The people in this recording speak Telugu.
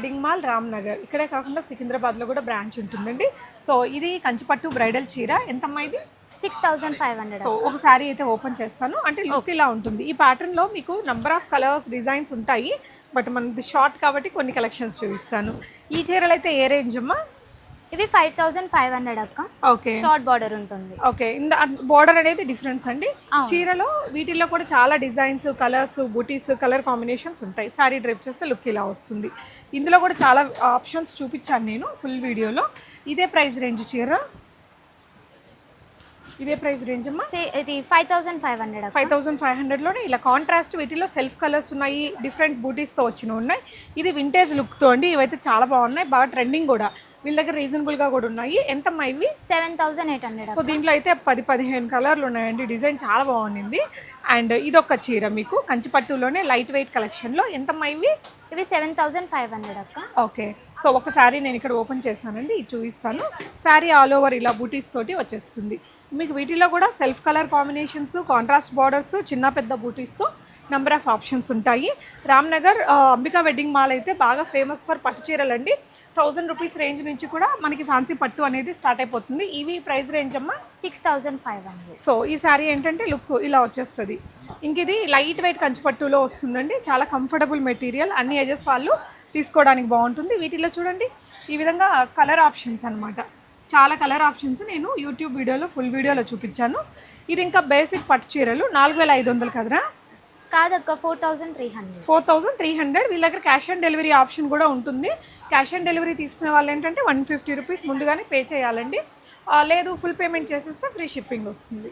Wedding mall Ramnagar. ఇక్కడే కాకుండా సికింద్రాబాద్లో కూడా బ్రాంచ్ ఉంటుందండి. సో ఇది కంచిపట్టు బ్రైడల్ చీర. ఎంతమ్మా ఇది? 6500. సో ఒక శారీ అయితే ఓపెన్ చేస్తాను. అంటే లుక్ ఇలా ఉంటుంది. ఈ ప్యాటర్న్లో మీకు నంబర్ ఆఫ్ కలర్స్ డిజైన్స్ ఉంటాయి, బట్ మనది షార్ట్ కాబట్టి కొన్ని కలెక్షన్స్ చూపిస్తాను. ఈ చీరలు అయితే ఏ రేంజ్ అమ్మా? ఇవి 5500 అక్క. ఓకే, షార్ట్ బార్డర్ ఉంటుంది. ఓకే. బార్డర్ అనేది డిఫరెన్స్ అండి. చీరలో వీటిల్లో కూడా చాలా డిజైన్స్, కలర్స్, బూటీస్, కలర్ కాంబినేషన్స్ ఉంటాయి. శారీ డ్రైప్ చేస్తే లుక్ ఇలా వస్తుంది. ఇందులో కూడా చాలా ఆప్షన్స్ చూపించాను నేను ఫుల్ వీడియోలో. ఇదే ప్రైస్ రేంజ్ చీర? ఇదే ప్రైస్ రేంజ్ అమ్మా? ఇది 5500. 5500లోనే ఇలా కాంట్రాస్ట్ వీటిలో సెల్ఫ్ కలర్స్ ఉన్నాయి, డిఫరెంట్ బూటీస్తో వచ్చినవి ఉన్నాయి. ఇది వింటేజ్ లుక్తో అండి. ఇవైతే చాలా బాగున్నాయి, బాగా ట్రెండింగ్ కూడా. వీళ్ళ దగ్గర రీజనబుల్గా కూడా ఉన్నాయి. ఎంతమ్మా ఇవి? 7800. సో దీంట్లో అయితే 10-15 కలర్లు ఉన్నాయండి. డిజైన్ చాలా బాగుంది. అండ్ ఇదొక చీర మీకు కంచిపట్టులోనే లైట్ వెయిట్ కలెక్షన్లో. ఎంతమ్మా ఇవి? ఇవి 7500 అక్క. ఓకే. సో ఒక శారీ నేను ఇక్కడ ఓపెన్ చేశానండి, ఇది చూపిస్తాను. శారీ ఆల్ ఓవర్ ఇలా బూటీస్ తోటి వచ్చేస్తుంది. మీకు వీటిలో కూడా self colour combinations, contrast borders, చిన్న పెద్ద బూటీస్తో నెంబర్ ఆఫ్ ఆప్షన్స్ ఉంటాయి. రామ్నగర్ అంబికా వెడ్డింగ్ మాల్ అయితే బాగా ఫేమస్ ఫర్ పట్టు చీరలండి. 1000 రూపీస్ రేంజ్ నుంచి కూడా మనకి ఫ్యాన్సీ పట్టు అనేది స్టార్ట్ అయిపోతుంది. ఇవి ప్రైస్ రేంజ్ అమ్మా? 6500. సో ఈ శారీ ఏంటంటే లుక్ ఇలా వచ్చేస్తుంది. ఇంక ఇది లైట్ వెయిట్ కంచిపట్టులో వస్తుందండి. చాలా కంఫర్టబుల్ మెటీరియల్, అన్ని ఏజెస్ వాళ్ళు తీసుకోవడానికి బాగుంటుంది. వీటిలో చూడండి ఈ విధంగా కలర్ ఆప్షన్స్ అనమాట. చాలా కలర్ ఆప్షన్స్ నేను యూట్యూబ్ వీడియోలో ఫుల్ వీడియోలో చూపించాను. ఇది ఇంకా బేసిక్ పట్టు చీరలు 4500 కదరా? కాదక్క, 4300. 4300. వీళ్ళ దగ్గర క్యాష్ ఆన్ డెలివరీ ఆప్షన్ కూడా ఉంటుంది. క్యాష్ ఆన్ డెలివరీ తీసుకునే వాళ్ళు ఏంటంటే 150 రూపీస్ ముందుగానే పే చేయాలండి. లేదు ఫుల్ పేమెంట్ చేసేస్తే ఫ్రీ షిప్పింగ్ వస్తుంది.